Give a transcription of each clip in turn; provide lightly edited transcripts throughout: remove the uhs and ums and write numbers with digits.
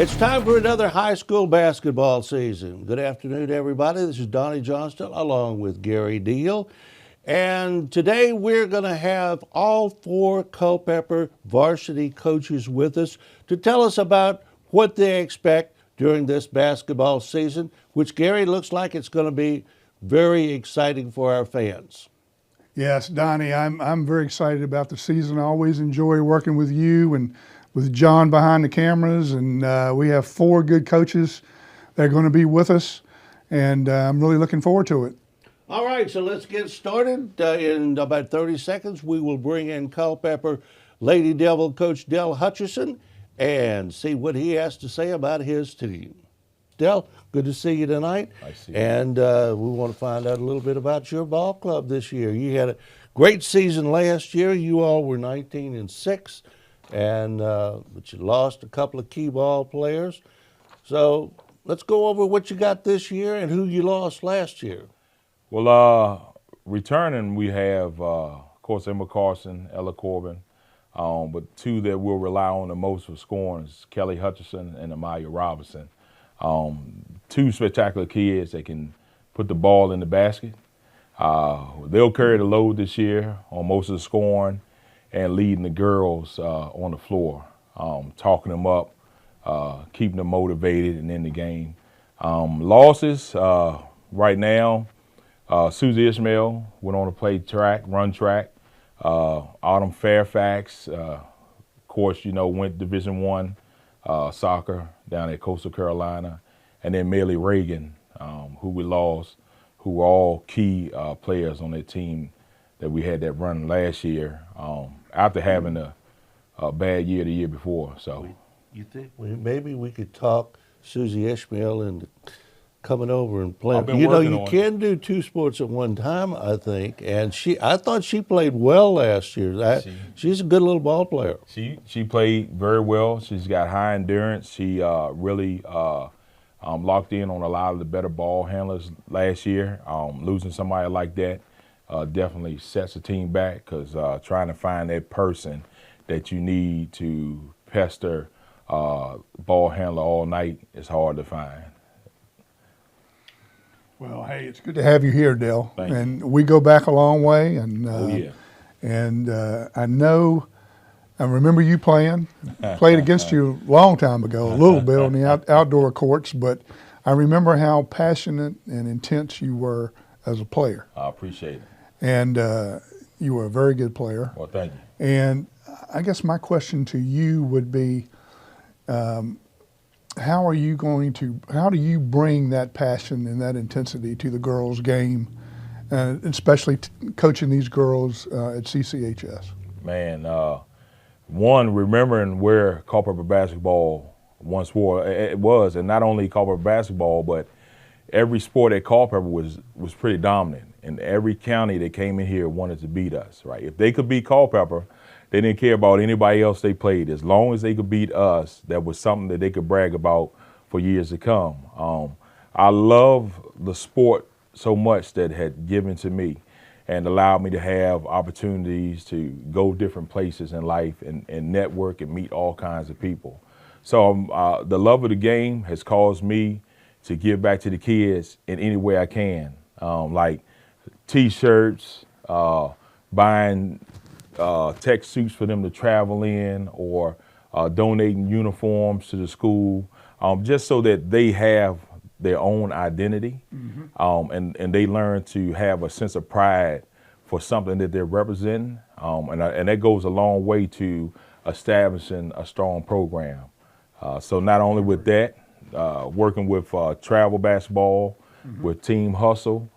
It's time for another high school basketball season. Good afternoon, everybody. This is Donnie Johnston along with Gary Deal. And today we're going to have all four Culpeper varsity coaches with us to tell us about what they expect during this basketball season, which, Gary, looks like it's going to be very exciting for our fans. Yes, Donnie, I'm very excited about the season. I always enjoy working with you and with John behind the cameras, and we have four good coaches that are going to be with us, and I'm really looking forward to it. All right, so let's get started. In about 30 seconds, we will bring in Culpeper Lady Devil coach Del Hutchison and see what he has to say about his team. Del, good to see you tonight. I see. And we want to find out a little bit about your ball club this year. You had a great season last year. You all were 19-6, and but you lost a couple of key ball players. So let's go over what you got this year and who you lost last year. Well, returning we have, of course, Emma Carson, Ella Corbin, but two that we'll rely on the most for scoring is Kelly Hutchison and Amaya Robinson. Two spectacular kids that can put the ball in the basket. They'll carry the load this year on most of the scoring and leading the girls on the floor, talking them up, keeping them motivated and in the game. Losses right now, Susie Ishmael went on to play run track. Autumn Fairfax, of course, went Division I soccer down at Coastal Carolina. And then Melly Reagan, who we lost, who were all key players on that team that we had that run last year after having a bad year the year before. So, you think maybe we could talk Susie Ishmael into coming over and playing? You can do two sports at one time, I think. And I thought she played well last year. She's a good little ball player. She played very well. She's got high endurance. She really locked in on a lot of the better ball handlers last year. Losing somebody like that definitely sets the team back because trying to find that person that you need to pester ball handler all night is hard to find. Well, hey, it's good to have you here, Del. Thank you. And we go back a long way, and I remember you played against you a long time ago, a little bit on the outdoor courts, but I remember how passionate and intense you were as a player. I appreciate it. And you were a very good player. Well, thank you. And I guess my question to you would be, how do you bring that passion and that intensity to the girls' game, especially coaching these girls at CCHS? Man, one, remembering where Culpeper basketball once was, and not only Culpeper basketball, but every sport at Culpeper was pretty dominant. And every county that came in here wanted to beat us, right? If they could beat Culpeper, they didn't care about anybody else they played. As long as they could beat us, that was something that they could brag about for years to come. I love the sport so much that had given to me and allowed me to have opportunities to go different places in life and network and meet all kinds of people. So the love of the game has caused me to give back to the kids in any way I can, like T-shirts, buying tech suits for them to travel in, or donating uniforms to the school, just so that they have their own identity, and they learn to have a sense of pride for something that they're representing, and that goes a long way to establishing a strong program. So not only with that, working with travel basketball, with Team Hustle.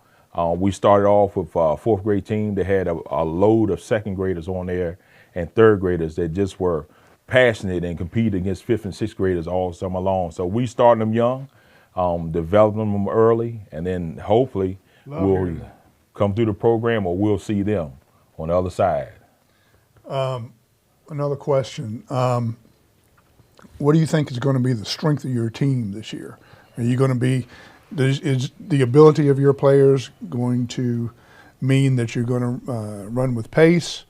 We started off with a fourth grade team that had a load of second graders on there and third graders that just were passionate and competed against fifth and sixth graders all summer long. So we started them young, developing them early, and then hopefully we'll come through the program or we'll see them on the other side. Another question. What do you think is going to be the strength of your team this year? Are you going to be Is the ability of your players going to mean that you're going to run with pace?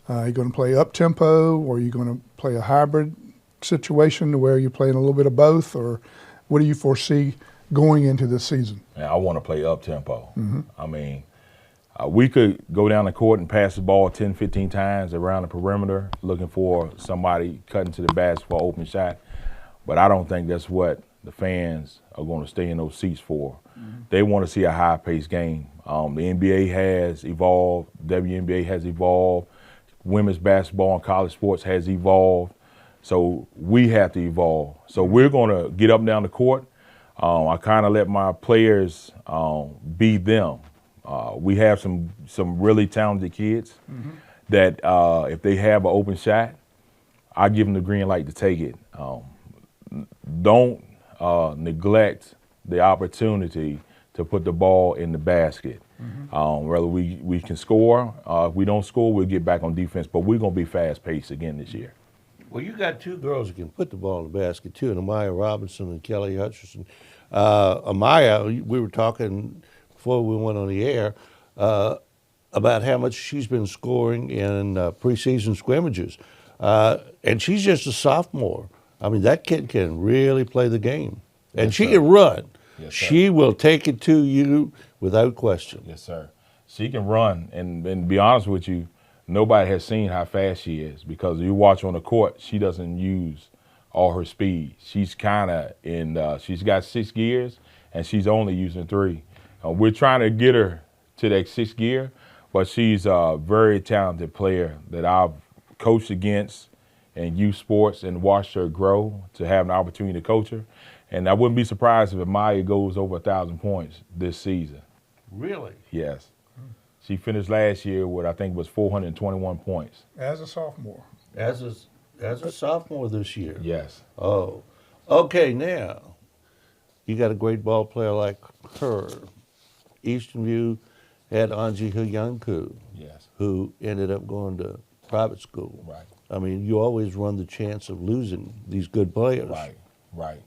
Are you going to play up tempo, or are you going to play a hybrid situation to where you're playing a little bit of both, or what do you foresee going into this season? And I want to play up tempo. I mean, we could go down the court and pass the ball 10, 15 times around the perimeter looking for somebody cutting to the basket for an open shot. But I don't think that's what the fans are going to stay in those seats for. They want to see a high-paced game. The NBA has evolved. WNBA has evolved. Women's basketball and college sports has evolved. So we have to evolve. So we're going to get up and down the court. I kind of let my players be them. We have some really talented kids that if they have an open shot, I give them the green light to take it. Don't neglect the opportunity to put the ball in the basket. Whether we can score, if we don't score, we'll get back on defense. But we're going to be fast-paced again this year. Well, you got two girls who can put the ball in the basket, too, and Amaya Robinson and Kelly Hutcherson. Amaya, we were talking before we went on the air about how much she's been scoring in preseason scrimmages. And she's just a sophomore. I mean, that kid can really play the game. And Yes, she sir. can run. Yes, sir. She will take it to you without question. Yes, sir. She can run, and to be honest with you, nobody has seen how fast she is because you watch on the court, she doesn't use all her speed. She's kind of she's got 6 gears, and she's only using 3. We're trying to get her to that 6th gear, but she's a very talented player that I've coached against in youth sports and watched her grow to have an opportunity to coach her. And I wouldn't be surprised if Maya goes over 1,000 points this season. Really? Yes. She finished last year with, I think, was 421 points. As a sophomore. As a sophomore this year? Yes. Oh. Okay, now, you got a great ball player like her. Eastern View had Anji Huyanku, Yes. who ended up going to private school. Right. I mean, you always run the chance of losing these good players. Right. Right.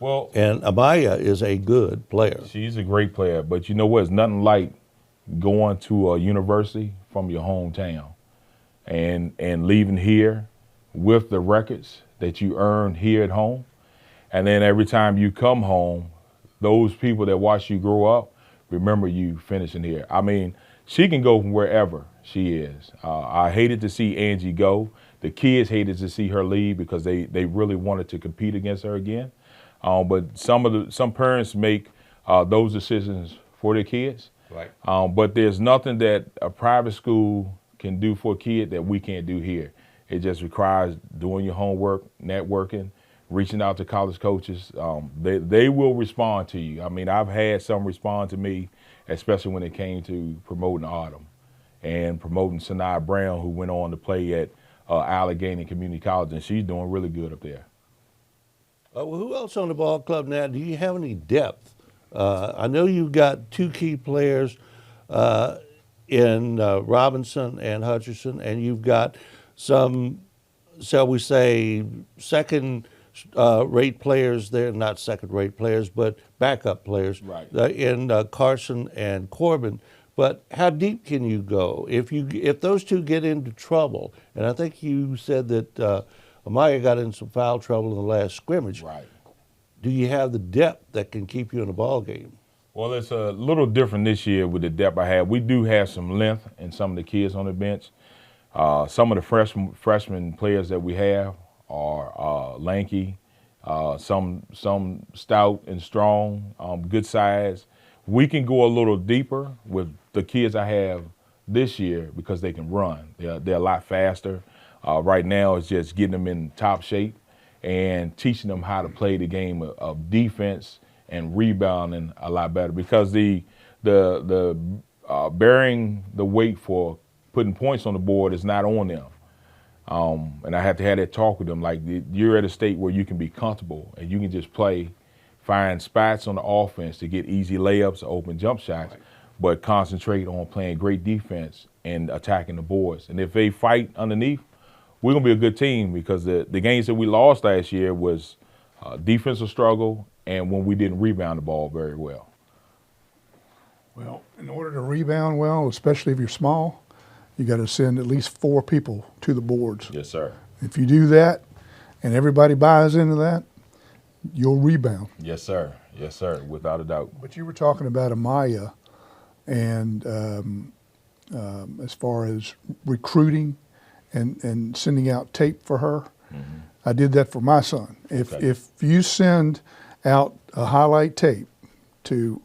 Well, And Amaya is a good player. she's a great player, but you know what? It's nothing like going to a university from your hometown and leaving here with the records that you earned here at home. And then every time you come home, those people that watch you grow up remember you finishing here. I mean, she can go from wherever she is. I hated to see Angie go. The kids hated to see her leave because they really wanted to compete against her again. But some parents make those decisions for their kids. Right. But there's nothing that a private school can do for a kid that we can't do here. It just requires doing your homework, networking, reaching out to college coaches. They will respond to you. I mean, I've had some respond to me, especially when it came to promoting Autumn and promoting Sanaa Brown, who went on to play at Allegheny Community College, and she's doing really good up there. Well, who else on the ball club now? Do you have any depth? I know you've got 2 key players in Robinson and Hutcherson, and you've got some, shall we say, second-rate players there, not second-rate players, but backup players Right. In Carson and Corbin. But how deep can you go if those 2 get into trouble? And I think you said that Amaya got in some foul trouble in the last scrimmage. Right. Do you have the depth that can keep you in a ball game? Well, it's a little different this year with the depth I have. We do have some length in some of the kids on the bench. Some of the freshman players that we have are lanky, some stout and strong, good size. We can go a little deeper with the kids I have this year because they can run. They're a lot faster. Right now, it's just getting them in top shape and teaching them how to play the game of defense and rebounding a lot better because the bearing the weight for putting points on the board is not on them. And I have to have that talk with them. Like, you're at a state where you can be comfortable and you can just play, find spots on the offense to get easy layups or open jump shots, right, but concentrate on playing great defense and attacking the boards. And if they fight underneath, we're going to be a good team because the games that we lost last year was defensive struggle and when we didn't rebound the ball very well. Well, in order to rebound well, especially if you're small, you got to send at least 4 people to the boards. Yes, sir. If you do that, and everybody buys into that, you'll rebound. Yes, sir. Yes, sir. Without a doubt. But you were talking about Amaya, and as far as recruiting and sending out tape for her, I did that for my son. If you send out a highlight tape to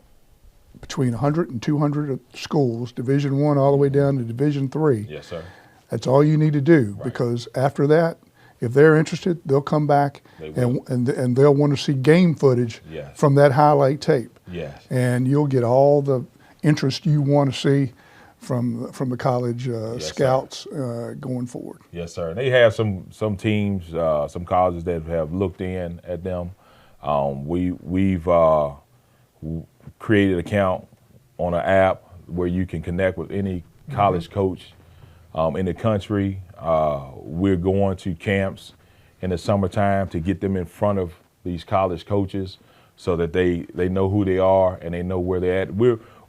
between 100 and 200 schools, Division I all the way down to Division III, Yes, sir. that's all you need to do, Right. because after that, if they're interested, they'll come back They will. and they'll want to see game footage Yes. from that highlight tape. Yes. And you'll get all the interest you want to see from the college Yes, scouts going forward. Yes, sir. And they have some teams, some colleges that have looked in at them. We've created an account on an app where you can connect with any college coach in the country. We're going to camps in the summertime to get them in front of these college coaches so that they know who they are and they know where they're at.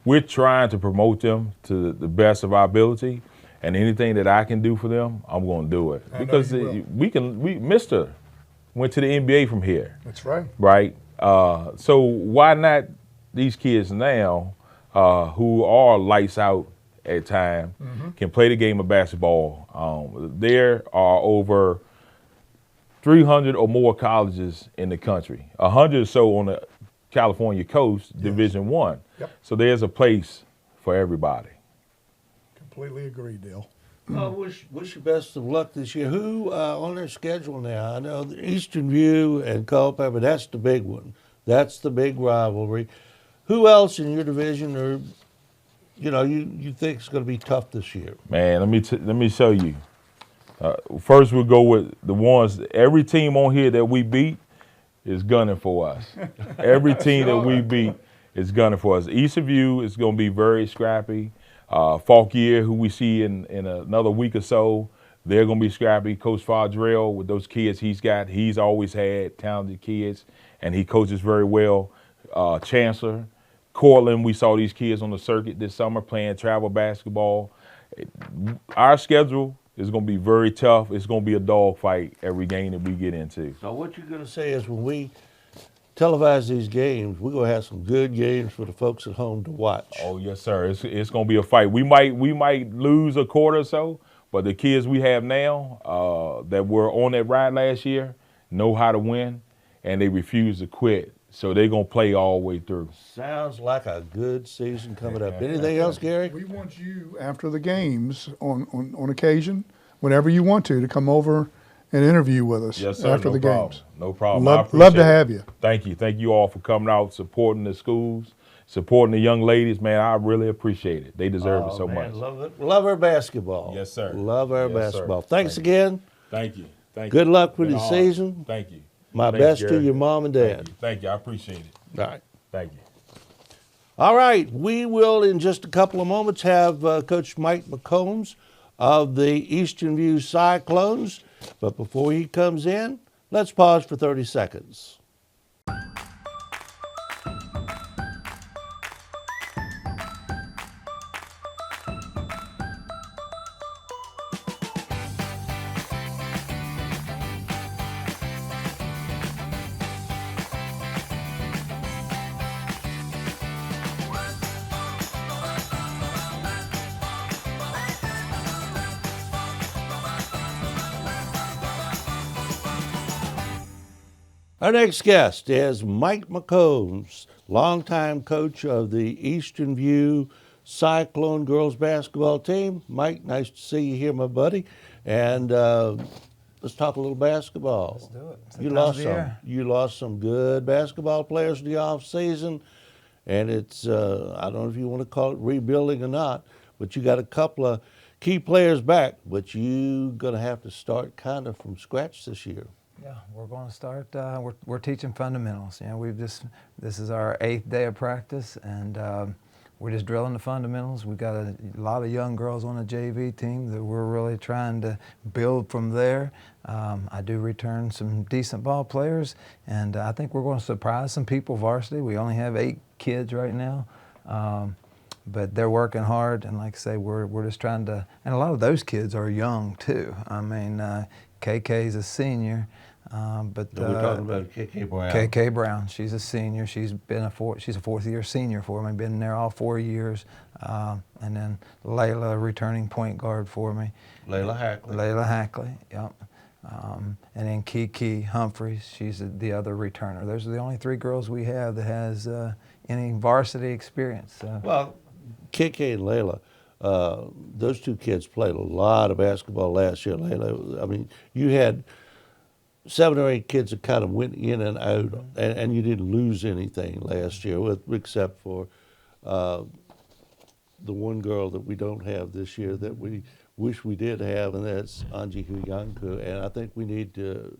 We're trying to promote them to the best of our ability, and anything that I can do for them, I'm going to do it. I know Because you will. Mister went to the NBA from here, That's right. right? So why not these kids now who are lights out at time can play the game of basketball? There are over 300 or more colleges in the country, 100 or so on the California coast, Division I. Yep. So there's a place for everybody. Completely agree, Dale. I wish you best of luck this year. Who on their schedule now? I know the Eastern View and Culpeper, that's the big one. That's the big rivalry. Who else in your division are, you think is going to be tough this year? Man, let me show you. First, we'll go with the ones. Every team on here that we beat is gunning for us. Every team that we beat is gunning for us. Eastern View is going to be very scrappy. Falkier, who we see in another week or so, they're going to be scrappy. Coach Fadrell, with those kids he's always had talented kids, and he coaches very well. Chancellor, Cortland, we saw these kids on the circuit this summer playing travel basketball. Our schedule is going to be very tough. It's going to be a dogfight every game that we get into. So what you're going to say is when we televise these games, we're going to have some good games for the folks at home to watch. Oh yes, sir. It's going to be a fight. We might lose a quarter or so, but the kids we have now that were on that ride last year know how to win, and they refuse to quit. So they're going to play all the way through. Sounds like a good season coming up. Anything else, Gary? We want you, after the games, on occasion, whenever you want to come over and interview with us Yes, sir. after the problem. games. No problem. I Love appreciate to it. have you. Thank you. Thank you all for coming out, supporting the schools, supporting the young ladies. Man, I really appreciate it. They deserve it so Man, much. love it. Love our basketball. Yes, sir. Love our Yes, sir. basketball. Thanks Thank you. again. Thank you. Thank Good you. luck with Been the an season. honor. Thank you. My Thanks, best to Gary. your mom and dad. Thank you. I appreciate it. All right. Thank you. All right. We will, in just a couple of moments, have Coach Mike McCombs of the Eastern View Cyclones. But before he comes in, let's pause for 30 seconds. Our next guest is Mike McCombs, longtime coach of the Eastern View Cyclone girls basketball team. Mike, nice to see you here, my buddy. And let's talk a little basketball. Let's do it. It's You the time lost of the year. you lost some good basketball players in the off season, and it's I don't know if you want to call it rebuilding or not, but you got a couple of key players back, but you're gonna have to start kind of from scratch this year. Yeah, we're going to start. We're teaching fundamentals. You know, this is our 8th day of practice, and we're just drilling the fundamentals. We've got a lot of young girls on the JV team that we're really trying to build from there. I do return some decent ball players, and I think we're going to surprise some people varsity. We only have 8 kids right now. But they're working hard, and like I say, we're just trying to, and a lot of those kids are young too. I mean, KK's a senior, But We're talking about KK Brown. KK Brown, she's a senior. She's a fourth-year senior for me. Been there all 4 years. And then Layla, returning point guard for me. Layla Hackley. Layla Hackley, yep. And then Kiki Humphreys, she's the other returner. Those are the only 3 girls we have that has any varsity experience. So. Well, KK and Layla, those 2 kids played a lot of basketball last year. Layla, I mean, you had 7 or 8 kids that kind of went in and out, and you didn't lose anything last year, except for the one girl that we don't have this year that we wish we did have, and that's Angie Huyanku. And I think we need to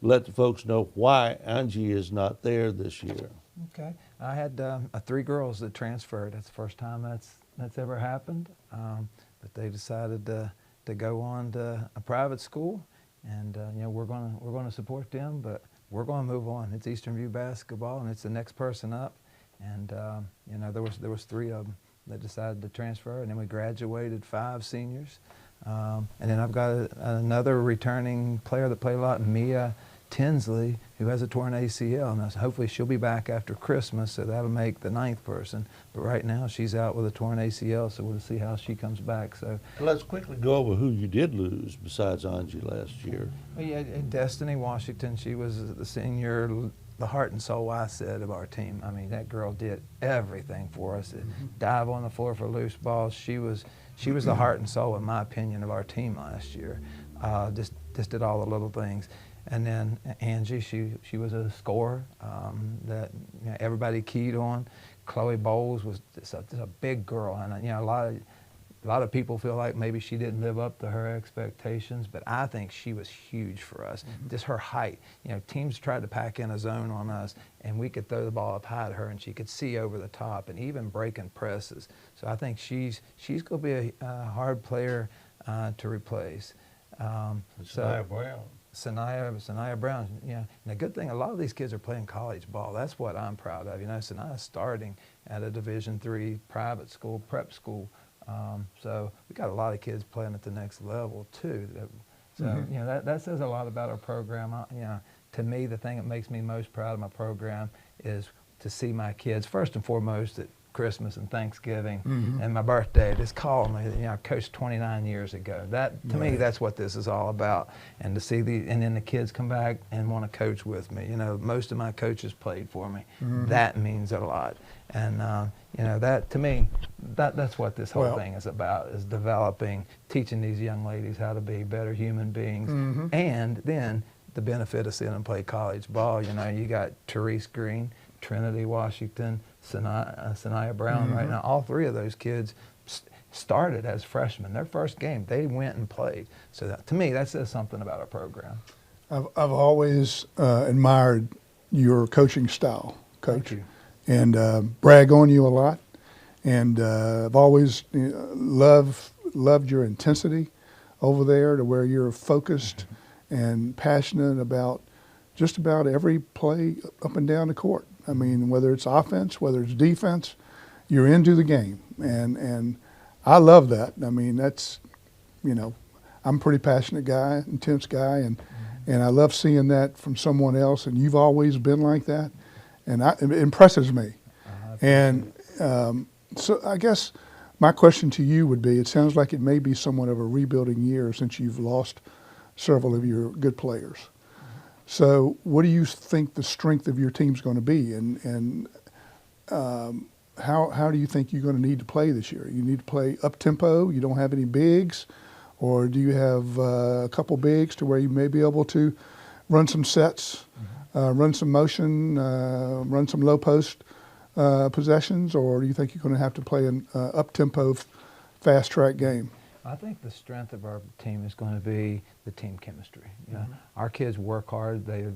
let the folks know why Angie is not there this year. Okay, I had 3 girls that transferred. That's the first time that's ever happened. But they decided to go on to a private school, and you know, we're gonna support them, but we're gonna move on. It's Eastern View basketball, and it's the next person up. And you know, there was 3 of them that decided to transfer, and then we graduated 5 seniors. And then I've got another returning player that played a lot, Mia Tinsley, who has a torn ACL. And hopefully she'll be back after Christmas, so that'll make the 9th person. But right now she's out with a torn ACL, so we'll see how she comes back. So Let's quickly go over who you did lose besides Angie last year. yeah, Destiny Washington, she was the senior, the heart and soul, I said, of our team. I mean, that girl did everything for us. Dive on the floor for loose balls. She was the heart and soul, in my opinion, of our team last year. Just did all the little things. And then Angie, she was a scorer that, you know, everybody keyed on. Chloe Bowles was just a big girl, and you know, a lot of people feel like maybe she didn't live up to her expectations, but I think she was huge for us. Just her height. You know, teams tried to pack in a zone on us, and we could throw the ball up high to her, and she could see over the top, and even breaking presses. So I think she's going to be a hard player to replace. Sanaya Brown. Sanaya Brown, yeah. And the good thing, a lot of these kids are playing college ball. That's what I'm proud of. You know, Sanaya's starting at a Division III private school, prep school. So we got a lot of kids playing at the next level too. So you know, that says a lot about our program. You know, to me, the thing that makes me most proud of my program is to see my kids, first and foremost, at Christmas and Thanksgiving and my birthday, just call me. You know, I coached 29 years ago. That to me, that's what this is all about. And to see and then the kids come back and want to coach with me. You know, most of my coaches played for me. That means a lot. And you know, that to me, that's what this whole thing is about: is developing, teaching these young ladies how to be better human beings, and then the benefit of seeing them play college ball. You know, you got Therese Green, Trinity Washington, Sanaya Brown right now. All 3 of those kids started as freshmen. Their first game, they went and played. So that, to me, that says something about our program. I've always admired your coaching style, Coach. Thank you. And brag on you a lot. And I've always loved your intensity over there, to where you're focused and passionate about just about every play up and down the court. I mean, whether it's offense, whether it's defense, you're into the game. And I love that. I mean, that's, you know, I'm a pretty passionate guy, intense guy, and I love seeing that from someone else, and you've always been like that. And it impresses me. And so I guess my question to you would be, it sounds like it may be somewhat of a rebuilding year since you've lost several of your good players. So what do you think the strength of your team's going to be? And how do you think you're going to need to play this year? You need to play up-tempo, you don't have any bigs, or do you have a couple bigs to where you may be able to run some sets, run some motion, run some low post possessions, or do you think you're going to have to play an up-tempo, fast-track game? I think the strength of our team is going to be the team chemistry. You know, our kids work hard. They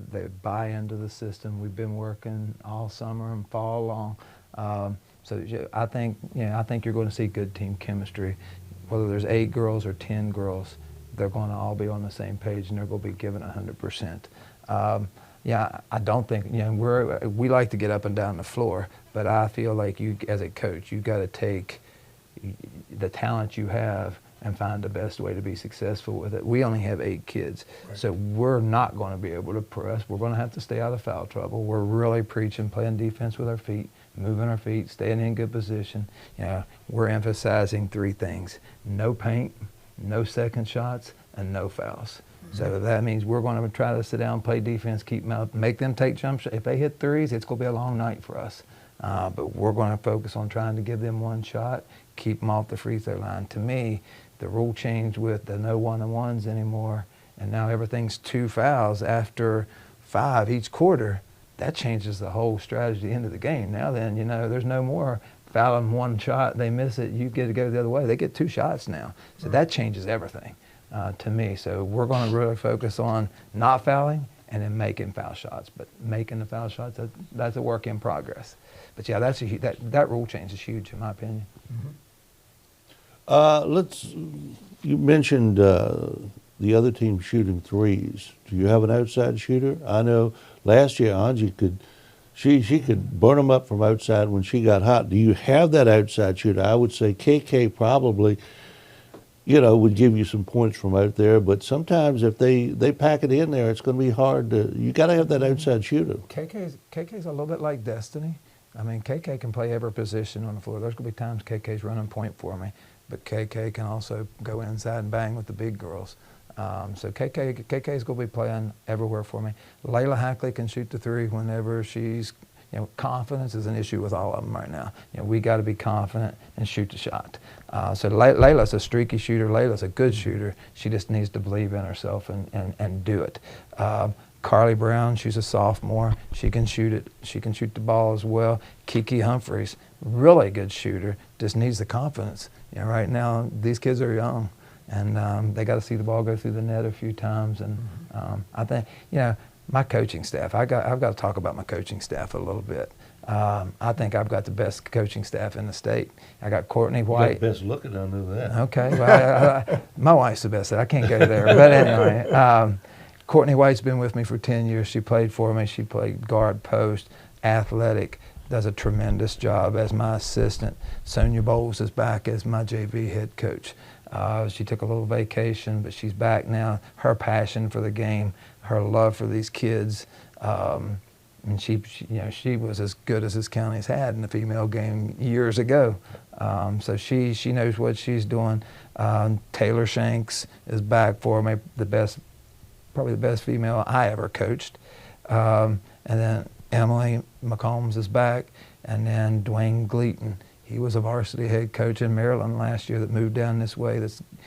buy into the system. We've been working all summer and fall long. So I think you're going to see good team chemistry. Whether there's 8 girls or 10 girls, they're going to all be on the same page, and they're going to be given 100%. Yeah, I don't think, you know, we like to get up and down the floor, but I feel like you, as a coach, you got to take the talent you have and find the best way to be successful with it. We only have 8 kids, so we're not going to be able to press. We're going to have to stay out of foul trouble. We're really preaching playing defense with our feet, moving our feet, staying in good position. You know, we're emphasizing 3 things: no paint, no second shots, and no fouls. So that means we're going to try to sit down, play defense, keep them out, make them take jump shots. If they hit threes, it's going to be a long night for us. But we're going to focus on trying to give them 1 shot, keep them off the free throw line. To me, the rule changed with the no 1-on-1s anymore, and now everything's 2 fouls after 5 each quarter. That changes the whole strategy into the game. Now then, you know, there's no more fouling 1 shot, they miss it, you get to go the other way. They get 2 shots now. So that changes everything to me. So we're going to really focus on not fouling and then making foul shots. But making the foul shots, that's a work in progress. But yeah, that rule change is huge in my opinion. You mentioned the other team shooting threes. Do you have an outside shooter? I know last year Angie she could burn them up from outside when she got hot. Do you have that outside shooter? I would say KK probably, you know, would give you some points from out there, but sometimes if they pack it in there, it's going to be hard to. You got to have that outside shooter. KK's a little bit like Destiny. I mean, KK can play every position on the floor. There's going to be times KK's running point for me, but KK can also go inside and bang with the big girls. So KK's going to be playing everywhere for me. Layla Hackley can shoot the 3 whenever she's, you know, confidence is an issue with all of them right now. You know, we got to be confident and shoot the shot. So Layla's a streaky shooter. Layla's a good shooter. She just needs to believe in herself and do it. Carly Brown, she's a sophomore. She can shoot it. She can shoot the ball as well. Kiki Humphreys, really good shooter, just needs the confidence. You know, right now these kids are young, and they got to see the ball go through the net a few times. And I think, you know, my coaching staff. I've got to talk about my coaching staff a little bit. I think I've got the best coaching staff in the state. I got Courtney White. You got the best looking, I knew that. Okay, well, my wife's the best. I can't go there, but anyway. Courtney White's been with me for 10 years. She played for me. She played guard, post, athletic, does a tremendous job as my assistant. Sonia Bowles is back as my JV head coach. She took a little vacation, but she's back now. Her passion for the game, her love for these kids, and she was as good as this county's had in the female game years ago. So she knows what she's doing. Taylor Shanks is back for me, probably the best female I ever coached. And then Emily McCombs is back, and then Dwayne Gleaton. He was a varsity head coach in Maryland last year that moved down this way.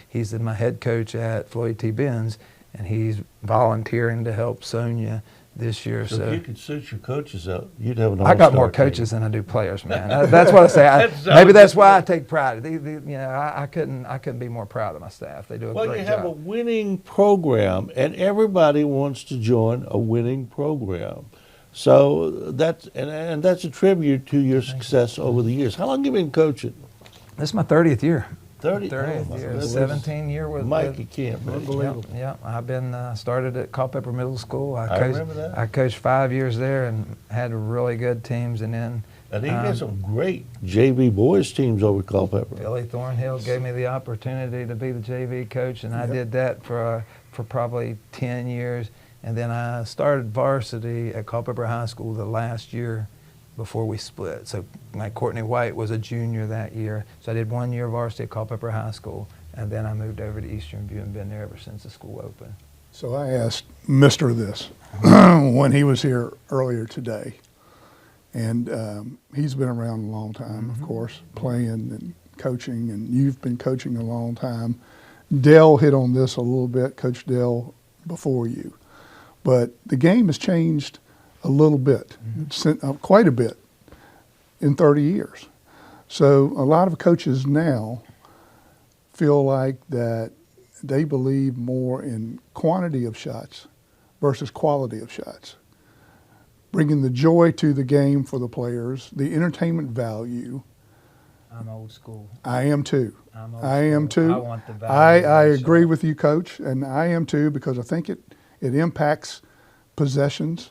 He's my head coach at Floyd T. Benz, and he's volunteering to help Sonia this year. So if you could suit your coaches out, you'd have an all-star I got more coaches than I do players, man. That's what I say. Maybe that's why I take pride. I couldn't be more proud of my staff. They do a great job. Well, you have a winning program, and everybody wants to join a winning program. So that's a tribute to your success over the years. How long have you been coaching? This is my 30th year. 30th year, 17 year with Mikey Camp. Unbelievable. Yeah, I've been started at Culpeper Middle School. I remember that. I coached 5 years there and had really good teams, and then And he had some great JV boys teams over at Culpeper. Billy Thornhill gave me the opportunity to be the JV coach, and I did that for probably 10 years. And then I started varsity at Culpeper High School the last year before we split. So my Courtney White was a junior that year. So I did 1 year varsity at Culpeper High School, and then I moved over to Eastern View and been there ever since the school opened. So I asked Mr. this when he was here earlier today. And he's been around a long time, of course, playing and coaching, and you've been coaching a long time. Dell hit on this a little bit, Coach Dell, before you. But the game has changed a little bit, quite a bit, in 30 years. So a lot of coaches now feel like that they believe more in quantity of shots versus quality of shots, bringing the joy to the game for the players, the entertainment value. I'm old school. I am too. I am too. I want the value. I agree with you, Coach, and I am too, because I think it impacts possessions,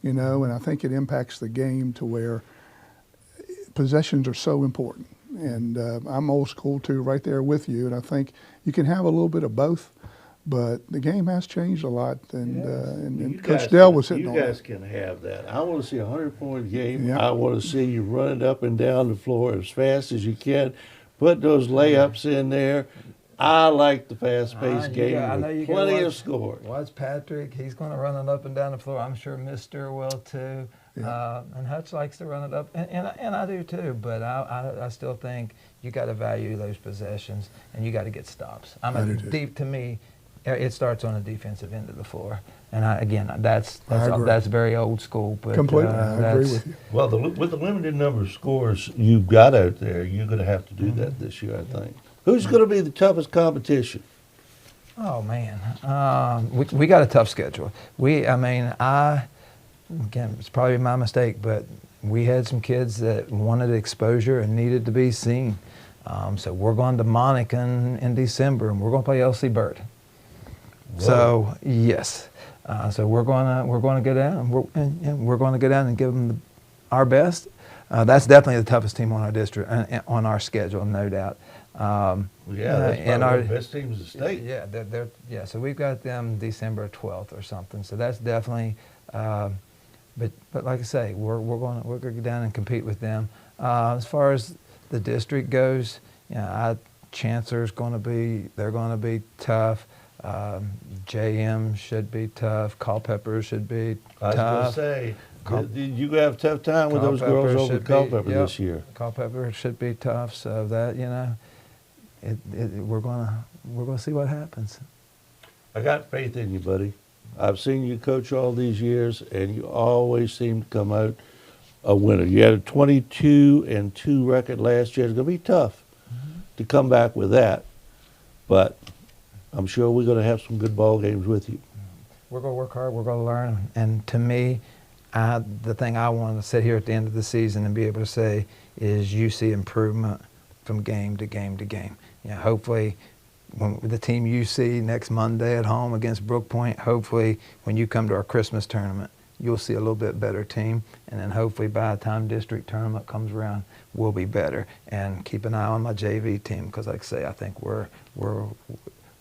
and I think it impacts the game to where possessions are so important. And I'm old school too, right there with you. And I think you can have a little bit of both, but the game has changed a lot. And You Coach guys Dell can- was hitting You on guys that. can have that. I want to see a 100-point game. Yeah. I want to see you running up and down the floor as fast as you can. Put those layups in there. I like the fast-paced game I know with you plenty gotta of scores. Watch Patrick. He's going to run it up and down the floor. I'm sure Mister will too. Yeah. And Hutch likes to run it up, and I do too. But I still think you got to value those possessions, and you got to get stops. I do too. Deep to me, it starts on the defensive end of the floor. And that's I agree. that's very old school. But Completely, I agree with you. Well, with the limited number of scores you've got out there, you're going to have to do that this year, I think. Who's going to be the toughest competition? Oh man, we got a tough schedule. Again, it's probably my mistake, but we had some kids that wanted exposure and needed to be seen. So we're going to Monacan in December, and we're going to play LC Bird. Whoa. So yes, so we're going to go down, and we're going to go down and give them our best. That's definitely the toughest team on our district, on our schedule, no doubt. Well, yeah, that's and probably our the best teams in the state. Yeah, so we've got them December 12th or something. So that's definitely, but like I say, we're going to go down and compete with them. As far as the district goes, Chancellor's going to be tough. JM should be tough. Culpeper should be I was tough. going to say, you have a tough time with those girls over at Culpeper this year. Culpeper should be tough. So that we're gonna see what happens. I got faith in you, buddy. I've seen you coach all these years, and you always seem to come out a winner. You had a 22-2 record last year. It's going to be tough to come back with that, but I'm sure we're going to have some good ball games with you. We're going to work hard. We're going to learn. And to me, the thing I want to sit here at the end of the season and be able to say is you see improvement from game to game to game. Hopefully, when the team you see next Monday at home against Brook Point, hopefully when you come to our Christmas tournament, you'll see a little bit better team. And then hopefully by the time district tournament comes around, we'll be better. And keep an eye on my JV team because, like I say, I think we're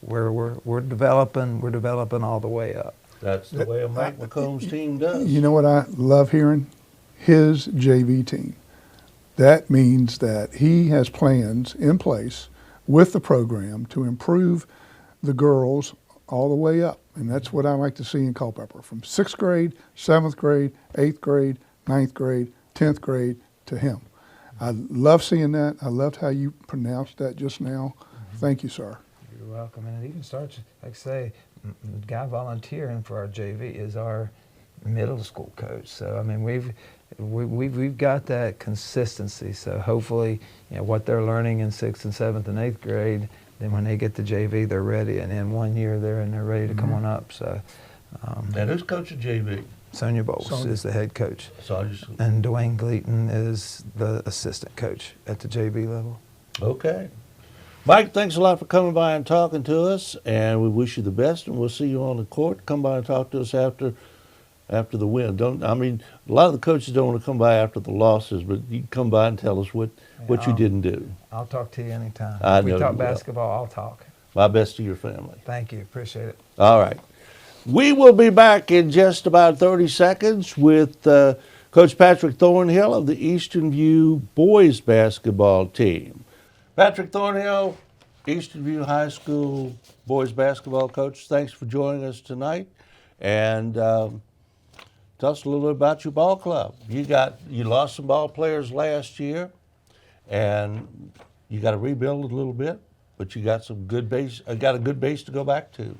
developing. We're developing all the way up. That's the way a Mike McComb's team does. You know what I love hearing? His JV team. That means that he has plans in place with the program to improve the girls all the way up. And that's what I like to see in Culpeper, from 6th grade, 7th grade, 8th grade, 9th grade, 10th grade to him. I love seeing that. I loved how you pronounced that just now. Thank you, sir. You're welcome. And it even starts, like I say, the guy volunteering for our JV is our middle school coach. So I mean, we've got that consistency. So hopefully, what they're learning in 6th and 7th and 8th grade, then when they get to JV, they're ready. And in 1 year, they're ready to come on up. So. And who's coaching JV? Sonia Bowles is the head coach. And Dwayne Gleaton is the assistant coach at the JV level. Okay. Mike, thanks a lot for coming by and talking to us, and we wish you the best, and we'll see you on the court. Come by and talk to us after the win. A lot of the coaches don't want to come by after the losses, but you can come by and tell us what you didn't do. I'll talk to you anytime. I If we know talk you will. basketball, I'll talk. My best to your family. Thank you. Appreciate it. All right. We will be back in just about 30 seconds with Coach Patrick Thornhill of the Eastern View boys basketball team. Patrick Thornhill, Eastern View High School boys basketball coach, thanks for joining us tonight. And tell us a little bit about your ball club. You lost some ball players last year, and you got to rebuild a little bit, but you got some good base. Got a good base to go back to.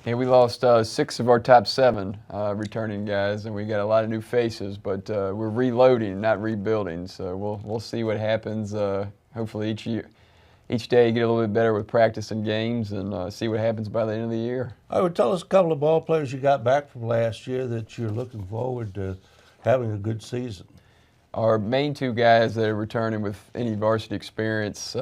Yeah, we lost 6 of our top 7 returning guys, and we got a lot of new faces. But we're reloading, not rebuilding. So we'll see what happens. Hopefully each day get a little bit better with practice and games, and see what happens by the end of the year. I would tell us a couple of ball players you got back from last year that you're looking forward to having a good season. Our main 2 guys that are returning with any varsity experience,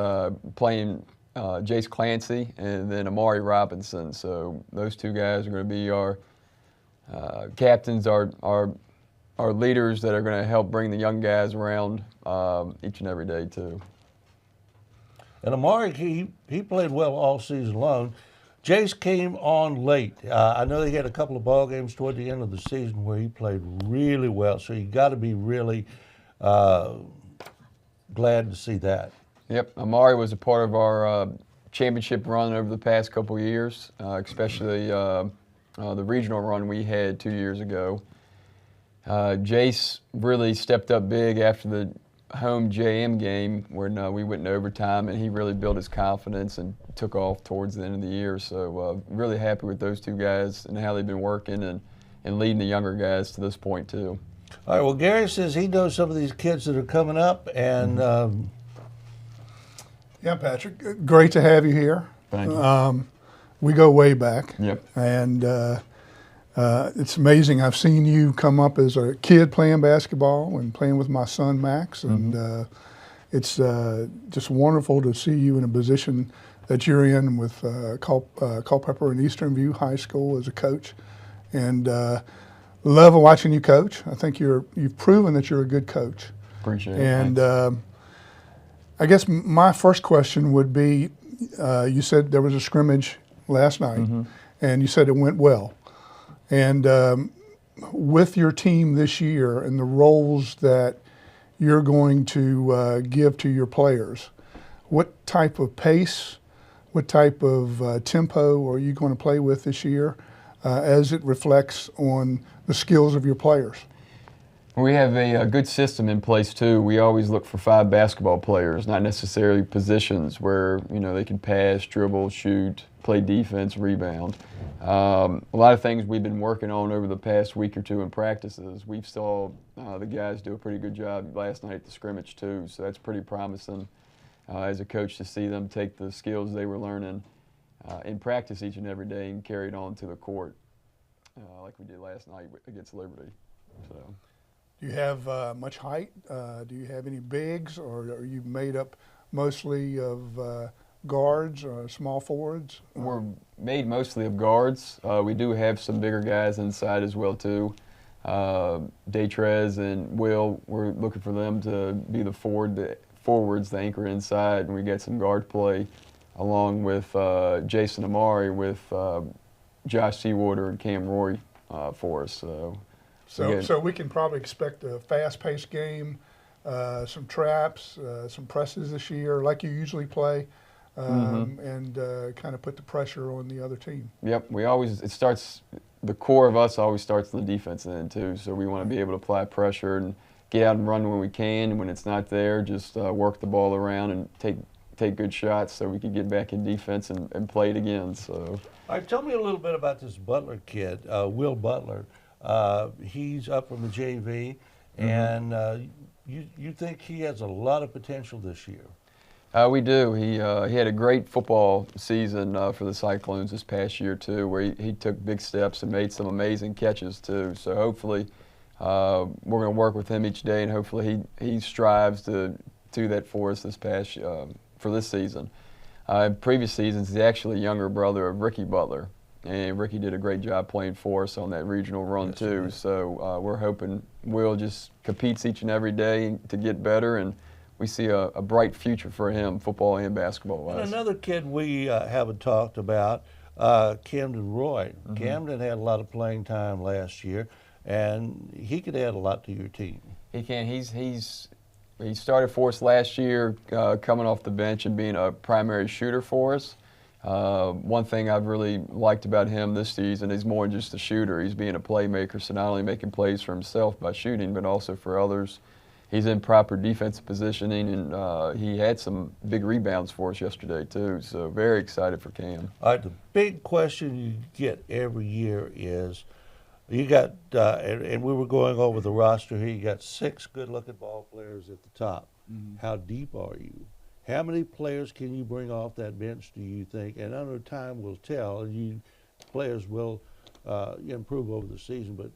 playing Jace Clancy and then Amari Robinson. So those 2 guys are going to be our captains, our leaders that are going to help bring the young guys around each and every day too. And Amari, he played well all season long. Jace came on late. I know he had a couple of ball games toward the end of the season where he played really well. So you got to be really glad to see that. Yep, Amari was a part of our championship run over the past couple years, especially the regional run we had 2 years ago. Jace really stepped up big after the home JM game when we went in overtime, and he really built his confidence and took off towards the end of the year. So really happy with those two guys and how they've been working and leading the younger guys to this point too. All right, well, Gary says he knows some of these kids that are coming up, and Yeah, Patrick, great to have you here. Thank you. We go way back. Yep. And it's amazing. I've seen you come up as a kid playing basketball and playing with my son Max, and it's just wonderful to see you in a position that you're in with Culpeper and Eastern View High School as a coach, and love watching you coach. I think you've proven that you're a good coach. Appreciate it. And I guess my first question would be, you said there was a scrimmage last night, and you said it went well. And with your team this year and the roles that you're going to give to your players, what type of pace, what type of tempo are you going to play with this year as it reflects on the skills of your players? We have a good system in place too. We always look for 5 basketball players, not necessarily positions where they can pass, dribble, shoot, play defense, rebound. A lot of things we've been working on over the past week or two in practices. We've saw the guys do a pretty good job last night at the scrimmage too, so that's pretty promising as a coach to see them take the skills they were learning in practice each and every day and carry it on to the court like we did last night against Liberty. So. Do you have much height? Do you have any bigs, or are you made up mostly of guards or small forwards? We're made mostly of guards. We do have some bigger guys inside as well too. Daytrez and Will, we're looking for them to be the forwards, the anchor inside, and we get some guard play along with Jason Amari with Josh Seawater and Cam Roy for us. So we can probably expect a fast-paced game, some traps, some presses this year, like you usually play, and kind of put the pressure on the other team. Yep, the core of us always starts on the defense end too, so we want to be able to apply pressure and get out and run when we can, and when it's not there, just work the ball around and take good shots so we can get back in defense and play it again. So. All right, tell me a little bit about this Butler kid, Will Butler. He's up from the JV, and you think he has a lot of potential this year? We do. He had a great football season for the Cyclones this past year too, where he took big steps and made some amazing catches too. So hopefully we're going to work with him each day, and hopefully he strives to do that for us for this season. In previous seasons, he's actually a younger brother of Ricky Butler. And Ricky did a great job playing for us on that regional run too. So we're hoping Will just competes each and every day to get better, and we see a bright future for him, football and basketball-wise. And another kid we haven't talked about, Camden Roy. Camden had a lot of playing time last year, and he could add a lot to your team. He can. He started for us last year, coming off the bench and being a primary shooter for us. One thing I've really liked about him this season is more than just a shooter. He's being a playmaker, so not only making plays for himself by shooting, but also for others. He's in proper defensive positioning, and he had some big rebounds for us yesterday too. So very excited for Cam. All right, the big question you get every year is, you got, and we were going over the roster here, you got 6 good-looking ball players at the top. How deep are you? How many players can you bring off that bench, do you think? And I know time will tell, and players will improve over the season, but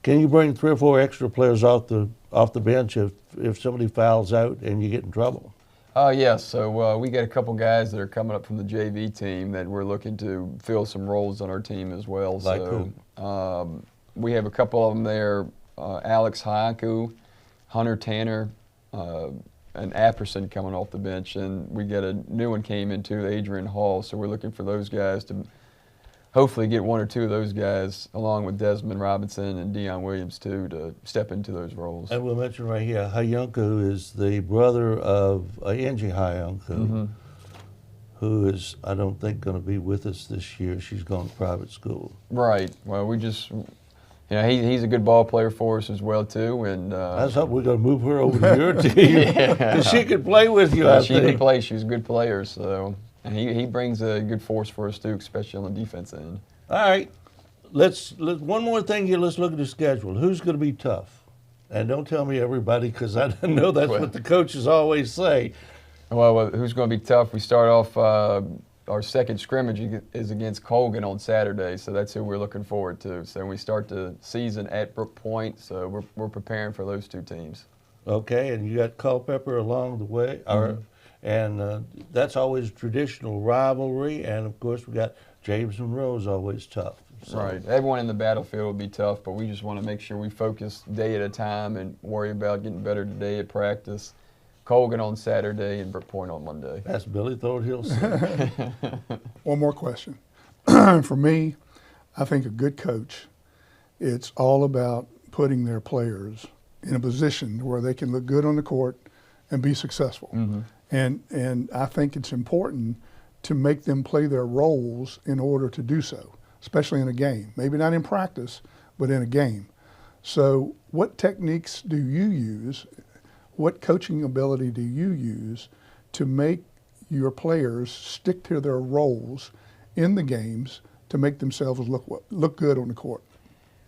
can you bring 3 or 4 extra players off the bench if somebody fouls out and you get in trouble? Yes, so we got a couple guys that are coming up from the JV team that we're looking to fill some roles on our team as well. Like so, who? We have a couple of them there, Alex Hayaku, Hunter Tanner, an Apperson coming off the bench, and we got a new one came into Adrian Hall. So we're looking for those guys to hopefully get one or two of those guys, along with Desmond Robinson and Deion Williams too, to step into those roles. And we'll mention right here, Hayunka is the brother of Angie Hayunka, who is, I don't think, going to be with us this year. She's gone to private school. Right. Well, we just, he's a good ball player for us as well too, and That's how we're going to move her over to your team. Because she can play with you, I she think. can play. She's a good player, so. And he brings a good force for us too, especially on the defense end. All right, let's one more thing here. Let's look at the schedule. Who's going to be tough? And don't tell me everybody, because I know that's what the coaches always say. Well, who's going to be tough? We start off our second scrimmage is against Colgan on Saturday, so that's who we're looking forward to. So we start the season at Brook Point, so we're preparing for those two teams. Okay, and you got Culpeper along the way, and that's always a traditional rivalry. And of course, we got James Monroe's always tough. So. Right. Everyone in the battlefield will be tough, but we just want to make sure we focus day at a time and worry about getting better today at practice. Colgan on Saturday and Brook Point on Monday. That's Billy Thornhill. One more question. For me, I think a good coach, it's all about putting their players in a position where they can look good on the court and be successful. And I think it's important to make them play their roles in order to do so, especially in a game. Maybe not in practice, but in a game. So what techniques do you use? What coaching ability do you use to make your players stick to their roles in the games to make themselves look good on the court?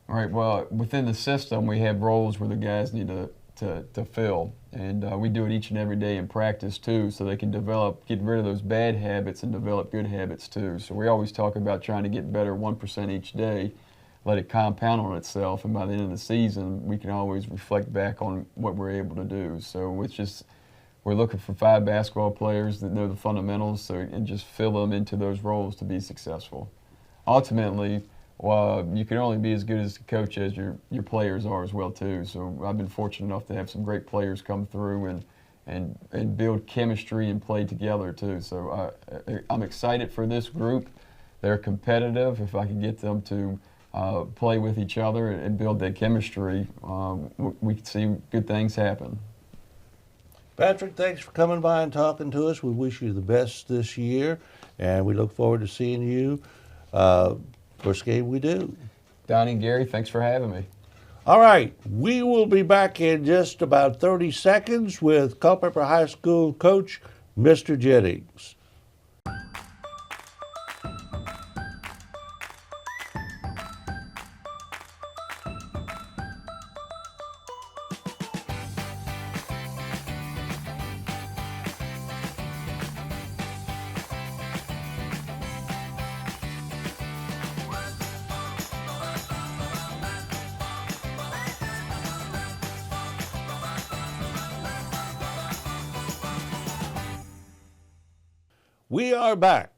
All right. Well, within the system, we have roles where the guys need to fill, and we do it each and every day in practice too, so they can get rid of those bad habits and develop good habits too. So we always talk about trying to get better 1% each day, let it compound on itself, and by the end of the season, we can always reflect back on what we're able to do. So we're looking for 5 basketball players that know the fundamentals, and just fill them into those roles to be successful. Ultimately, you can only be as good as the coach as your players are as well too. So I've been fortunate enough to have some great players come through and build chemistry and play together too. So I'm excited for this group. They're competitive. If I can get them to play with each other and build that chemistry, we can see good things happen. Patrick, thanks for coming by and talking to us. We wish you the best this year, and we look forward to seeing you first game we do. Donnie and Gary, thanks for having me. All right, we will be back in just about 30 seconds with Culpeper High School coach, Mr. Jennings. We are back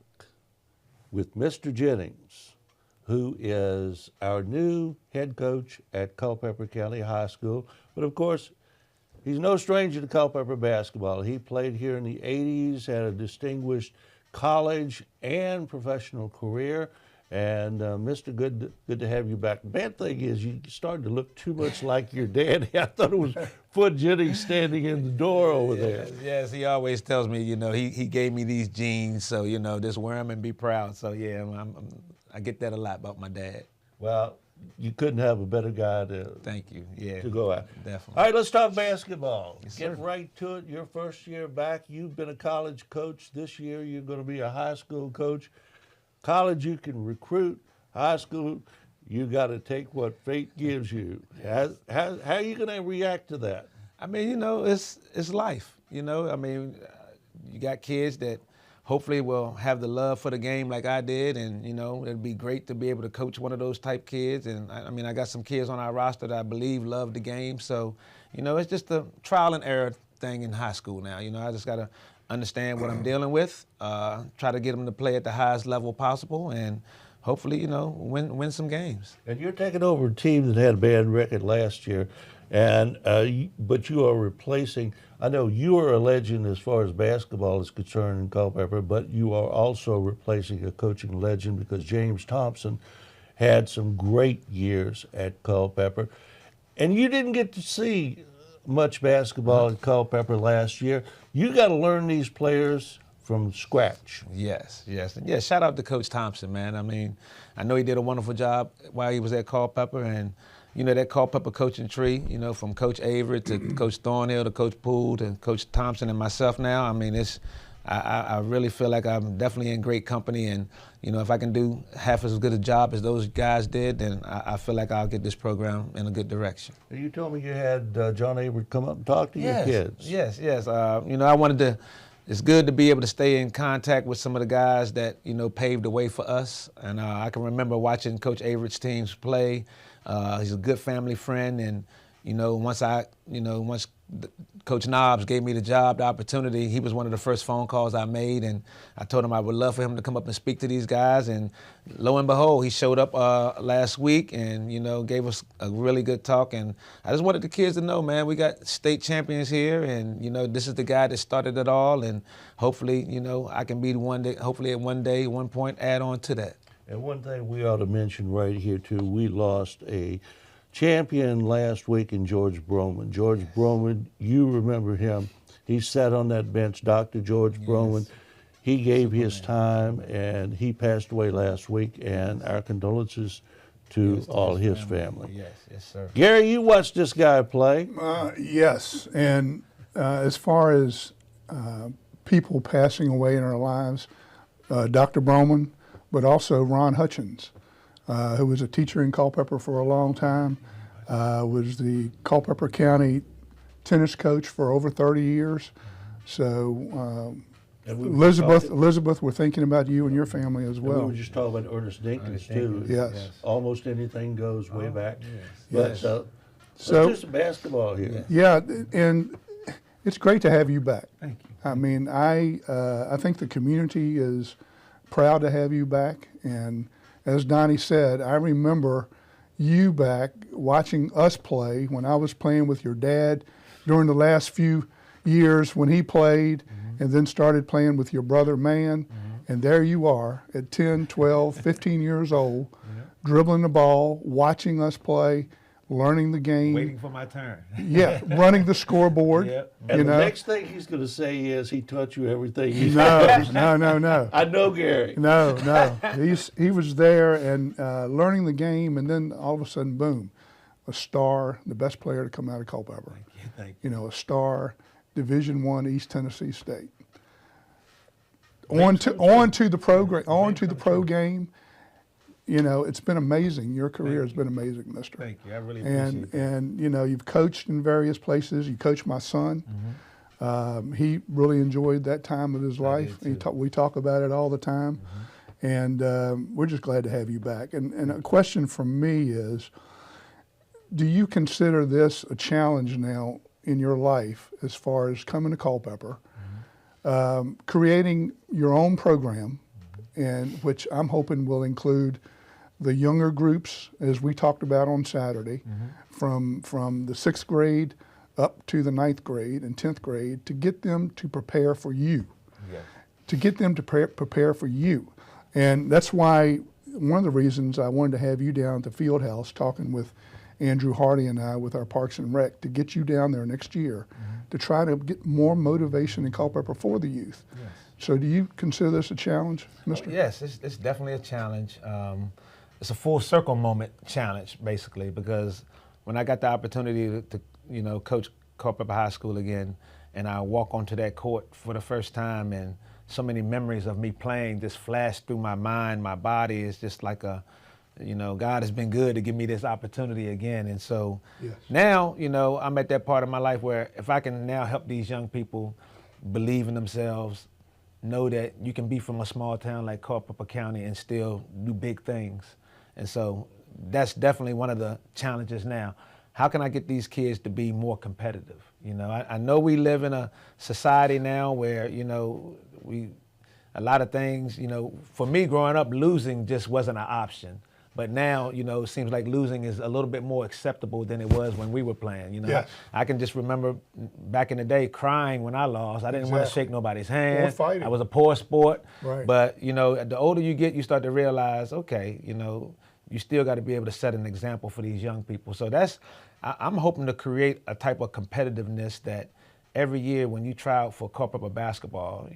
with Mr. Jennings, who is our new head coach at Culpeper County High School. But of course, he's no stranger to Culpeper basketball. He played here in the 80s, had a distinguished college and professional career. And Mr. Good to have you back. The bad thing is you started to look too much like your daddy. I thought it was Foot Jennings standing in the door over there. Yes, he always tells me, he gave me these genes, so, just wear them and be proud. So, yeah, I get that a lot about my dad. Well, you couldn't have a better guy to Thank you. Yeah, to go at. definitely. All right, let's talk basketball. Yes, Get sir. right to it. Your first year back, you've been a college coach. This year, you're going to be a high school coach. College, you can recruit. High school, you got to take what fate gives you. How are you going to react to that? I mean, it's life. You got kids that hopefully will have the love for the game like I did, and it'd be great to be able to coach one of those type kids. And I got some kids on our roster that I believe love the game. So, it's just a trial and error thing in high school now. I just got to understand what I'm dealing with, try to get them to play at the highest level possible, and hopefully, win some games. And you're taking over a team that had a bad record last year. And but you are replacing. I know you are a legend as far as basketball is concerned in Culpeper, but you are also replacing a coaching legend because James Thompson had some great years at Culpeper, and you didn't get to see much basketball at Culpeper last year. You got to learn these players from scratch. Yes, yes. And yeah, shout out to Coach Thompson, man. I mean, I know he did a wonderful job while he was at Culpeper, and you know, that Culpeper coaching tree, you know, from Coach Avery to Coach Thornhill to Coach Poole to Coach Thompson and myself now, I mean, I really feel like I'm definitely in great company, and you know, if I can do half as good a job as those guys did, then I feel like I'll get this program in a good direction. You told me you had John Avery come up and talk to your kids. Yes. You know, I wanted to. It's good to be able to stay in contact with some of the guys that, you know, paved the way for us. And I can remember watching Coach Avery's teams play. He's a good family friend, and you know, once Coach Knobs gave me the opportunity, he was one of the first phone calls I made, and I told him I would love for him to come up and speak to these guys, and lo and behold, he showed up last week and, you know, gave us a really good talk, and I just wanted the kids to know, man, we got state champions here, and, you know, this is the guy that started it all, and hopefully, you know, I can be the one that, hopefully at one point, add on to that. And one thing we ought to mention right here, too, we lost a champion last week in George Broman. George Broman, you remember him. He sat on that bench, Dr. George Broman. He gave his time, and he passed away last week, and our condolences to all his family. Yes, sir. Gary, you watched this guy play. Yes, and as far as people passing away in our lives, Dr. Broman, but also Ron Hutchins, who was a teacher in Culpeper for a long time, was the Culpeper County tennis coach for over 30 years. So Elizabeth, we're thinking about you and your family as well. We were just talking about Ernest Dinkins, too. Yes. Almost anything goes way back. Yes. But So- let's do some basketball here. Yeah, and it's great to have you back. Thank you. I mean, I think the community is proud to have you back, and as Donnie said, I remember you back watching us play when I was playing with your dad during the last few years when he played, and then started playing with your brother, Man, and there you are at 10, 12, 15 years old, dribbling the ball, watching us play, learning the game. Waiting for my turn. Yeah, running the scoreboard. Yep. And You the know? next thing he's going to say is he taught you everything you No. I know Gary. No. He was there and learning the game, and then all of a sudden, boom, a star, the best player to come out of Culpeper. Thank You know, a star, Division I, East Tennessee State. On to the program, on to the pro game. You know, it's been amazing. Your career has been amazing, Mister. Thank you. I really appreciate that. And you know, you've coached in various places. You coached my son. He really enjoyed that time of his life. We talk about it all the time, and we're just glad to have you back. And a question from me is, do you consider this a challenge now in your life as far as coming to Culpeper, creating your own program, and which I'm hoping will include the younger groups, as we talked about on Saturday, from the 6th grade up to the 9th grade and 10th grade, to get them to prepare for you, to get them to prepare for you. And that's why one of the reasons I wanted to have you down at the field house talking with Andrew Hardy and I with our Parks and Rec to get you down there next year to try to get more motivation in Culpeper for the youth. So do you consider this a challenge, Mister? Yes, it's definitely a challenge. It's a full circle moment challenge, basically, because when I got the opportunity to you know, coach Culpeper High School again, and I walk onto that court for the first time, and so many memories of me playing just flashed through my mind. My body is just like you know, God has been good to give me this opportunity again. And so now, you know, I'm at that part of my life where if I can now help these young people believe in themselves, know that you can be from a small town like Culpeper County and still do big things. And so that's definitely one of the challenges now. How can I get these kids to be more competitive? You know, I know we live in a society now where, you know, a lot of things, you know, for me growing up, losing just wasn't an option. But now, it seems like losing is a little bit more acceptable than it was when we were playing. Yes. I can just remember back in the day crying when I lost. I didn't want to Exactly. shake nobody's hand. Or fighting. I was a poor sport. Right. But, the older you get, you start to realize, okay, you still got to be able to set an example for these young people. So I'm hoping to create a type of competitiveness that every year when you try out for Culpeper basketball,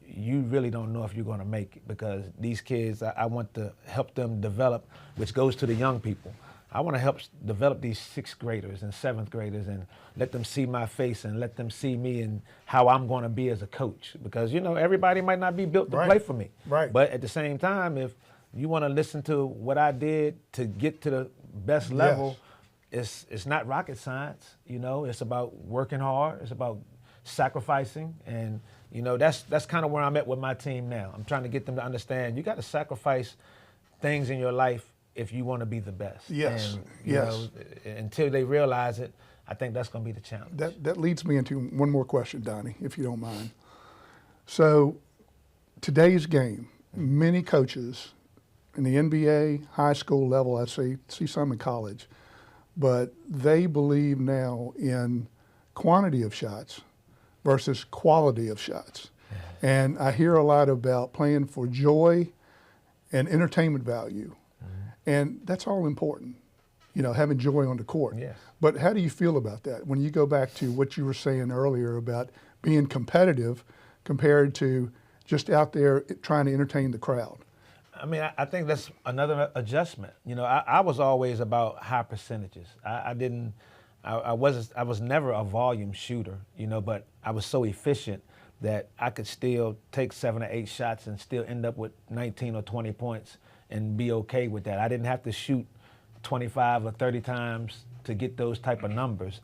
you really don't know if you're going to make it, because these kids, I want to help them develop, which goes to the young people. I want to help develop these 6th graders and 7th graders and let them see my face and let them see me and how I'm going to be as a coach, because, everybody might not be built to Right. play for me. Right. But at the same time, if you want to listen to what I did to get to the best level, it's not rocket science. It's about working hard. It's about sacrificing, and that's kind of where I'm at with my team now. I'm trying to get them to understand you got to sacrifice things in your life if you want to be the best. Yes. And, Yes. until they realize it, I think that's going to be the challenge. That leads me into one more question, Donnie, if you don't mind. So today's game, many coaches in the NBA, high school level, I see some in college, but they believe now in quantity of shots versus quality of shots. And I hear a lot about playing for joy and entertainment value. And that's all important, having joy on the court. Yes. But how do you feel about that when you go back to what you were saying earlier about being competitive compared to just out there trying to entertain the crowd? I mean, I think that's another adjustment. I was always about high percentages. I was never a volume shooter, but I was so efficient that I could still take 7 or 8 shots and still end up with 19 or 20 points and be okay with that. I didn't have to shoot 25 or 30 times to get those type of numbers.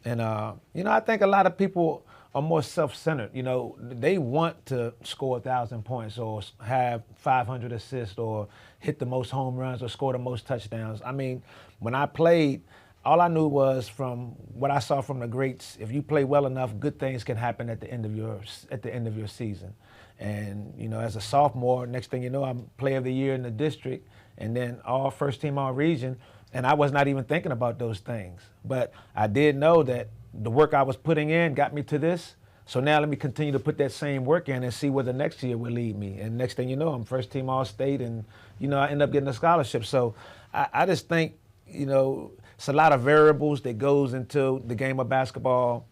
And, I think a lot of people are more self-centered. They want to score 1,000 points or have 500 assists or hit the most home runs or score the most touchdowns. I mean, when I played, all I knew was from what I saw from the greats, if you play well enough, good things can happen at the end of your season. And, as a sophomore, next thing you know, I'm player of the year in the district and then all first team all region. And I was not even thinking about those things. But I did know that the work I was putting in got me to this. So now let me continue to put that same work in and see where the next year will lead me. And next thing you know, I'm first team All-State and, I end up getting a scholarship. So I just think, it's a lot of variables that goes into the game of basketball,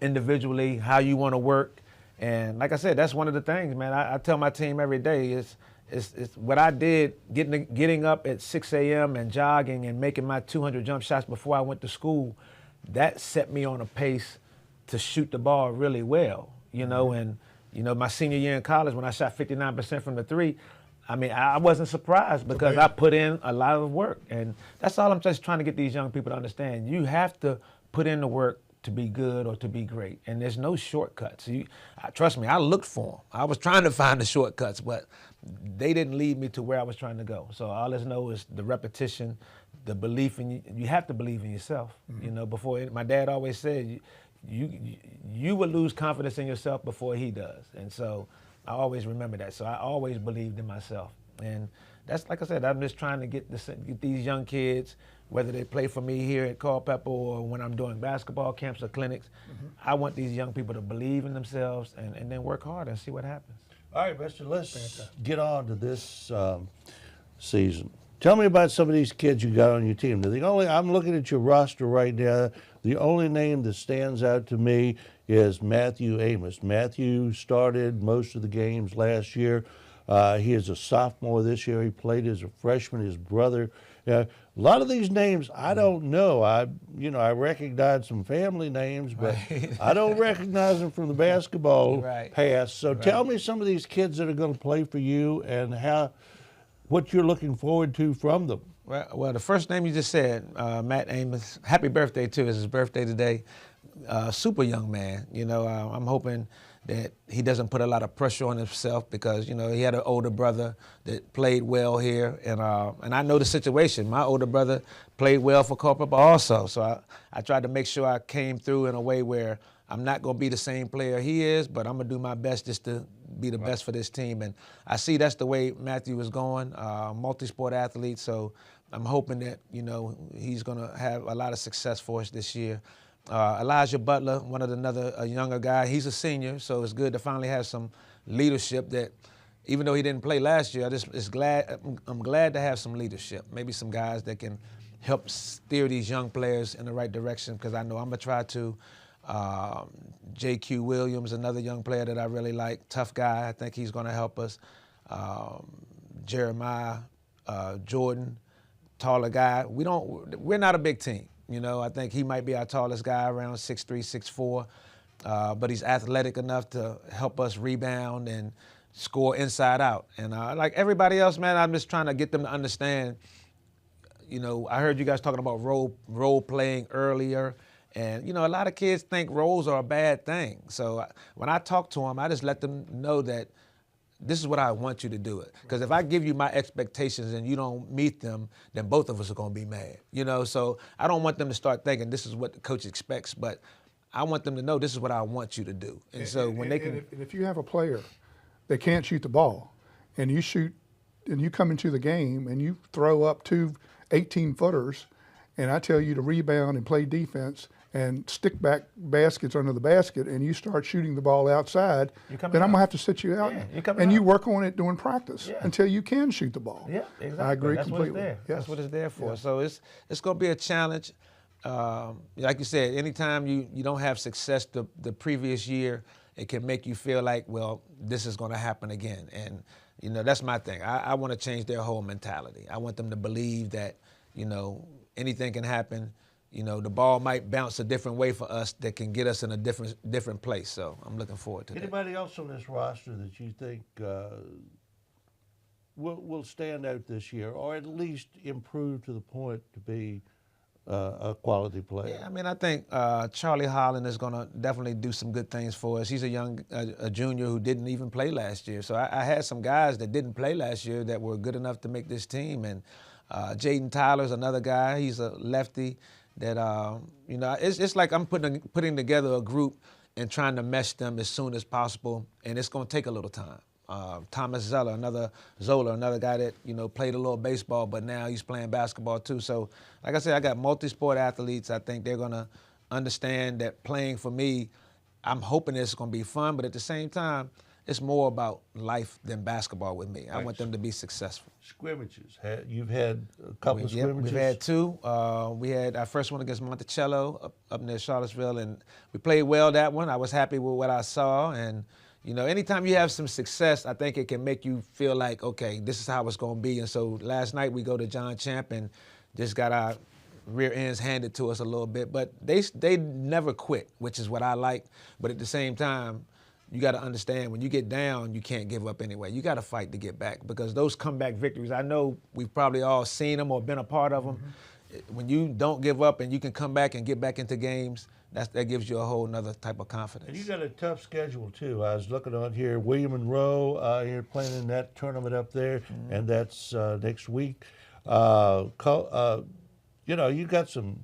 individually, how you want to work. And like I said, that's one of the things, man. I tell my team every day is what I did, getting up at 6 a.m. and jogging and making my 200 jump shots before I went to school. That set me on a pace to shoot the ball really well, and, my senior year in college when I shot 59% from the three, I mean, I wasn't surprised because I put in a lot of work. And that's all I'm just trying to get these young people to understand. You have to put in the work to be good or to be great. And there's no shortcuts. Trust me, I looked for them. I was trying to find the shortcuts, but they didn't lead me to where I was trying to go. So all I know is the repetition, the belief in you have to believe in yourself. Before my dad always said, you will lose confidence in yourself before he does. And so I always remember that. So I always believed in myself. And that's, like I said, I'm just trying to get these young kids, whether they play for me here at Culpeper or when I'm doing basketball camps or clinics, I want these young people to believe in themselves and then work hard and see what happens. All right, Mister, let's get on to this season. Tell me about some of these kids you got on your team. I'm looking at your roster right now. The only name that stands out to me is Matthew Amos. Matthew started most of the games last year. He is a sophomore this year. He played as a freshman. His brother. A lot of these names I don't know. I recognize some family names, but I don't recognize them from the basketball past. So tell me some of these kids that are going to play for you and what you're looking forward to from them. Well, the first name you just said, Matt Amos. Happy birthday too! It's his birthday today. Super young man. I'm hoping that he doesn't put a lot of pressure on himself because, he had an older brother that played well here. And I know the situation. My older brother played well for Culpeper also. So I tried to make sure I came through in a way where I'm not going to be the same player he is, but I'm going to do my best just to be the best for this team. And I see that's the way Matthew is going, multi-sport athlete. So I'm hoping that, you know, he's going to have a lot of success for us this year. Elijah Butler, a younger guy, he's a senior, so it's good to finally have some leadership that, even though he didn't play last year, I'm glad to have some leadership, maybe some guys that can help steer these young players in the right direction, because I know I'm going to try to. J.Q. Williams, another young player that I really like, tough guy, I think he's going to help us. Jeremiah Jordan, taller guy. We're not a big team. You know, I think he might be our tallest guy, around 6'3", 6'4", but he's athletic enough to help us rebound and score inside out. And like everybody else, man, I'm just trying to get them to understand, you know, I heard you guys talking about role playing earlier. And, you know, a lot of kids think roles are a bad thing. So when I talk to them, I just let them know that this is what I want you to do it. Because if I give you my expectations and you don't meet them, then both of us are going to be mad. You know, so I don't want them to start thinking this is what the coach expects, but I want them to know this is what I want you to do. And so when they can... And if you have a player that can't shoot the ball, and you shoot, and you come into the game and you throw up two 18-footers, and I tell you to rebound and play defense and stick back baskets under the basket, and you start shooting the ball outside, then I'm going to have to sit you out. And you work on it during practice until you can shoot the ball. Yeah, exactly. I agree That's completely. What it's there. Yes. That's what it's there for. Yes. So it's going to be a challenge. Like you said, anytime you don't have success the previous year, it can make you feel like, well, this is going to happen again. And, you know, that's my thing. I want to change their whole mentality. I want them to believe that, you know, anything can happen. You know, the ball might bounce a different way for us that can get us in a different place. So I'm looking forward to that. Anybody else on this roster that you think will stand out this year, or at least improve to the point to be a quality player? Yeah, I mean, I think Charlie Holland is going to definitely do some good things for us. He's a junior who didn't even play last year. So I had some guys that didn't play last year that were good enough to make this team. And Jaden Tyler's another guy. He's a lefty that, you know, it's like I'm putting together a group and trying to mesh them as soon as possible, and it's going to take a little time. Thomas Zola, another guy that, you know, played a little baseball, but now he's playing basketball too. So, like I said, I got multi-sport athletes. I think they're going to understand that playing for me, I'm hoping it's going to be fun, but at the same time, it's more about life than basketball with me. I want them to be successful. Scrimmages. You've had a couple of scrimmages? We've had two. We had our first one against Monticello up near Charlottesville, and we played well that one. I was happy with what I saw. And, you know, anytime you have some success, I think it can make you feel like, okay, this is how it's going to be. And so last night we go to John Champ and just got our rear ends handed to us a little bit. But they never quit, which is what I like. But at the same time, you got to understand, when you get down, you can't give up anyway. You got to fight to get back, because those comeback victories, I know we've probably all seen them or been a part of them. Mm-hmm. When you don't give up and you can come back and get back into games, that gives you a whole nother type of confidence. And you got a tough schedule too. I was looking on here, William Monroe, you're playing in that tournament up there, and that's next week. You know, you got some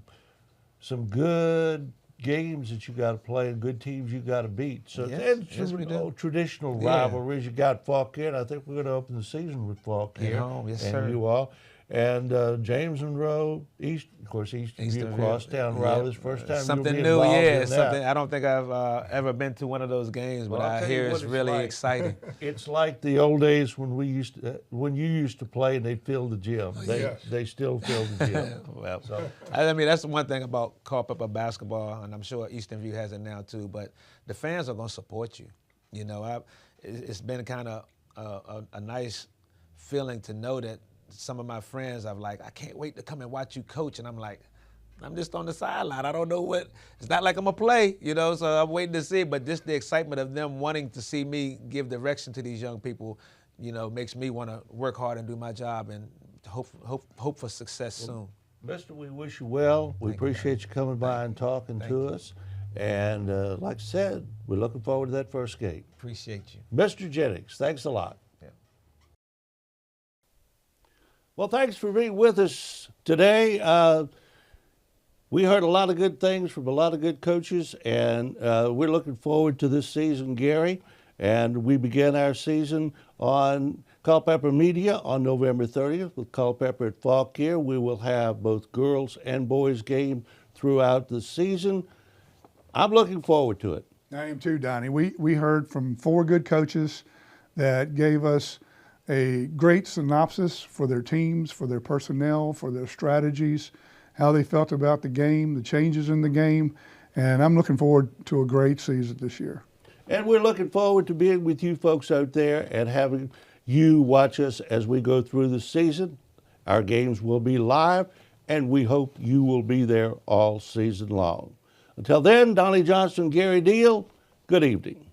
good games that you got to play and good teams you got to beat. So yes, we do. Traditional rivalries. You got Fauquier. I think we're going to open the season with Fauquier. Yes, and sir. you all. And James Monroe, Eastview crosstown rivalries. First time something you'll be new, involved yeah. in Something that. I don't think I've ever been to one of those games, but Well, I hear it's really exciting. It's like the old days when you used to play and they'd fill the gym. They still fill the gym. Well, I mean, that's the one thing about Culpeper basketball, and I'm sure Eastern View has it now too, but the fans are going to support you. You know, it's been kind of a nice feeling to know that some of my friends, I'm like, I can't wait to come and watch you coach, and I'm like, I'm just on the sideline. I don't know what, it's not like I'm going to play, you know, so I'm waiting to see, but just the excitement of them wanting to see me give direction to these young people, you know, makes me want to work hard and do my job and hope for success soon. Mister, we wish you well. We appreciate you coming by and talking to us. And like I said, we're looking forward to that first game. Appreciate you. Mr. Jennings, thanks a lot. Yeah. Well, thanks for being with us today. We heard a lot of good things from a lot of good coaches, and we're looking forward to this season, Gary. And we begin our season on Culpeper Media on November 30th with Culpeper at Fauquier. We will have both girls and boys game throughout the season. I'm looking forward to it. I am too, Donnie. We heard from 4 good coaches that gave us a great synopsis for their teams, for their personnel, for their strategies, how they felt about the game, the changes in the game, and I'm looking forward to a great season this year. And we're looking forward to being with you folks out there and having you watch us as we go through the season. Our games will be live, and we hope you will be there all season long. Until then, Donnie Johnston, Gary Deal, good evening.